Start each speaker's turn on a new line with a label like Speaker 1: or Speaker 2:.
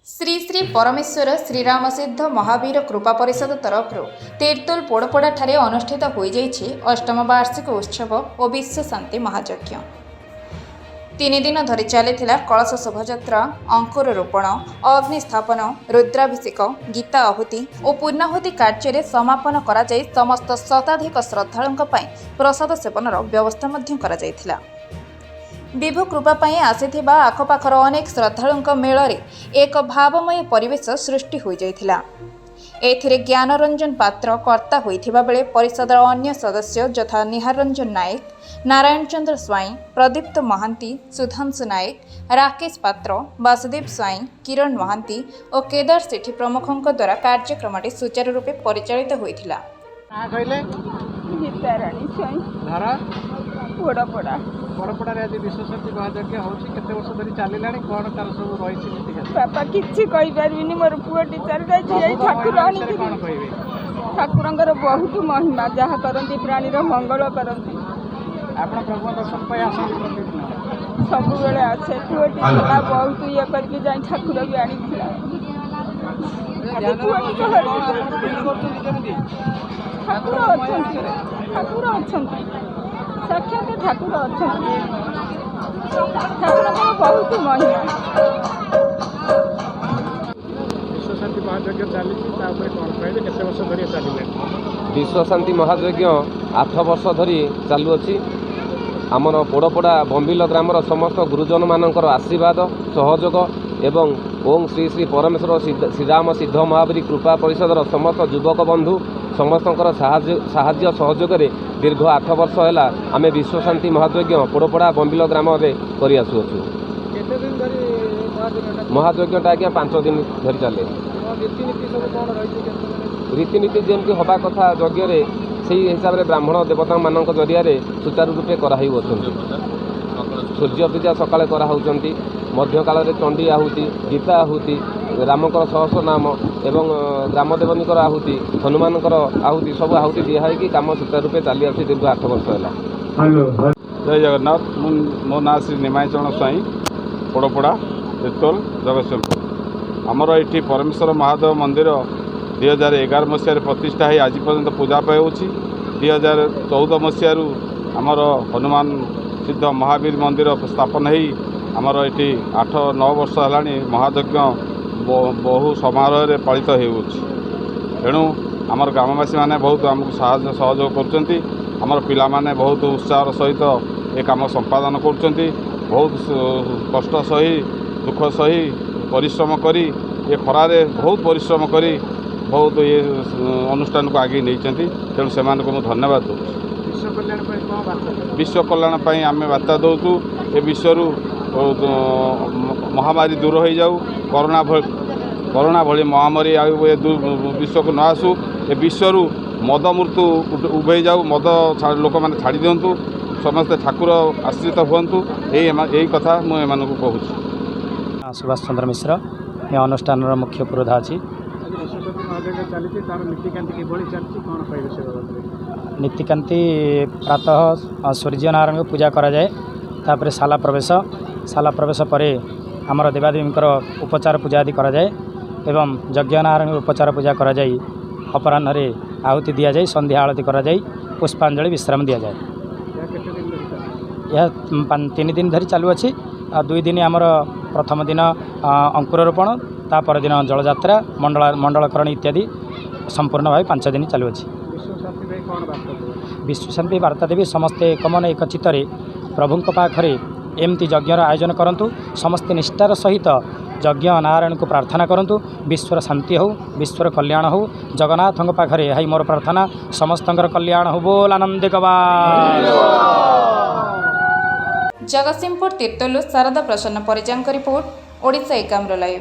Speaker 1: श्री श्री परमेश्वर श्रीराम सिद्ध महावीर कृपा परिषद तरफ तीर्तोल पोड़पड़ा ठारे अनुष्ठित हो अष्टम वार्षिक उत्सव और विश्व शांति महायज्ञ। 3 दिन धरी चली कलश शोभायात्रा, अंकुर रोपण, अग्नि स्थापन, रुद्राभिषेक, गीता आहुति और पूर्णाहुति कार्य समापन करा जाय समस्त शताधिक श्रद्धालुओं प्रसाद सेवन व्यवस्था करा जायथिला। विभु कृपा पाई आसीथिबा आखपाखर अनेक श्रद्धालुओं मेल एक भावमय परिवेश सृष्टि हो जाइथिला। एथिरे ज्ञानरंजन पात्र कर्ता होइथिबा बेले परिषदर अन्य सदस्य यथा निहार रंजन नायक, नारायण चंद्र स्वाई, प्रदीप्त महांती, सुधांशु नायक, राकेश पात्र, वासुदेव स्वाई, किरण महांती और केदार सेठी प्रमुखों द्वारा कार्यक्रम सुचारू रूपे परिचालित होइथिला।
Speaker 2: बापा किसी कहीपरि मोर पुओटी चल जाए ठाकुर ठाकुर बहुत महिमा जहाँ करती प्राणीर मंगल करती सब बेले आसे पुओटी बहुत ये करके जाए ठाकुर भी आनी ठाकुर अच्छा साक्षात ठाकुर अच्छा ठाकुर बहुत महिमा।
Speaker 3: विश्व शांति महायज्ञ 8 वर्ष धरी चालुअछि। आमर पोड़पड़ा बंबिल ग्रामर समस्त गुरुजन मानकर आशीर्वाद सहयोग एवं ओं श्री श्री परमेश्वर श्रीराम सिद्ध महावीर कृपा परिषदर समस्त युवक बंधु समस्त साहाय्य सहयोग दीर्घ 8 वर्ष है आम विश्व शांति महायज्ञ पोड़पड़ा बंबिल ग्राम कर आसुचु। महायज्ञटा आज्ञा 5 दिन धरी चले। रीतिनीति जमी हवा कथा यज्ञ से हिसाब से ब्राह्मण देवता मान जरिया सुचारू रूपे कराई सूर्य पूजा सकाଳେ कराउछंती, मध्यकाल चंडी आहुति, गीता आहुति, रामकर सहस्र नाम एवं ग्रामदेवनीकर आहुति, हनुमानकर आहुति सब आहुति दिहाई कि काम सुचारू रूपे चली आसी दीर्घ 8 वर्ष है।
Speaker 4: जय जगन्नाथ। मो ना श्री निमाई चरण स्वाई, पोड़पड़ा तीर्तोल जगतसिंहपुर। आमर ये परमेश्वर महादेव मंदिर 2011 मसीह प्रतिष्ठा है आज पर्यंत पूजा पाऊँ। 2014 मसीह आमर हनुमान सिद्ध महावीर मंदिर स्थापन हो आमर ये 8-9 वर्ष है महायज्ञ बहु समारोह पालित होणु आमर ग्रामवासी मैंने बहुत आमको साहाय्य सहयोग कर पिला माने बहुत उत्साह सहित ये कम संपादन कर बहुत कष्ट सही दुख सही परिश्रम करी ये खरारे बहुत परिश्रम करी बहुत ये अनुष्ठान को आगे नहीं तेणु से धन्यवाद दूँ। विश्व कल्याण आम बार्ता दौचु ए विश्व महामारी दूर हो जाऊ, करोना भली महामारी विश्व को न आसू, ए विश्व मद मृत्यु उभे जाऊ, मद लोक मैंने छाड़ी दिंतु, समस्ते ठाकुर आश्रित हूँ यही कथा मुझे कहूँ।
Speaker 5: सुभाष चंद्र मिश्र ये अनुष्ठान मुख्य पुरोधा अच्छी। नीतिकांति प्रातः सूर्य नारायण को पूजा करा जाए, तापर शाला प्रवेश पर आमर देवादेवींकर उपचार पूजा आदि करा जाए एवं यज्ञ नारायण उपचार पूजा करा जाए। अपराह्न आहुति दि जाए, संध्या आरती करा जाए, पुष्पांजलि विश्राम दि जाए। यह 3 दिन धरी चालू अच्छी। 2 दिन आमर प्रथम दिन अंकुर रोपण, तापर दिन जलयात्रा, मंडलकरण इत्यादि संपूर्ण भाव 5 दिन चालू अच्छी। विश्व शांति वार्ता देवी समस्ते एकमन एक चित्तरे प्रभु पाखरे एमती यज्ञर आयोजन करंतु, समस्ते निष्ठार सहित यज्ञ नारायण को प्रार्थना करंतु। विश्वर शांति हो, विश्वर कल्याण हो, जगन्नाथ पाखरे यही मोर प्रार्थना, समस्तंकर कल्याण हो। बोल आनंद कबाल।
Speaker 1: जगतसिंहपुर तीर्तोल शारदा प्रसन्न परिजांक रिपोर्ट, ओडिशा एकाम्र लाइव।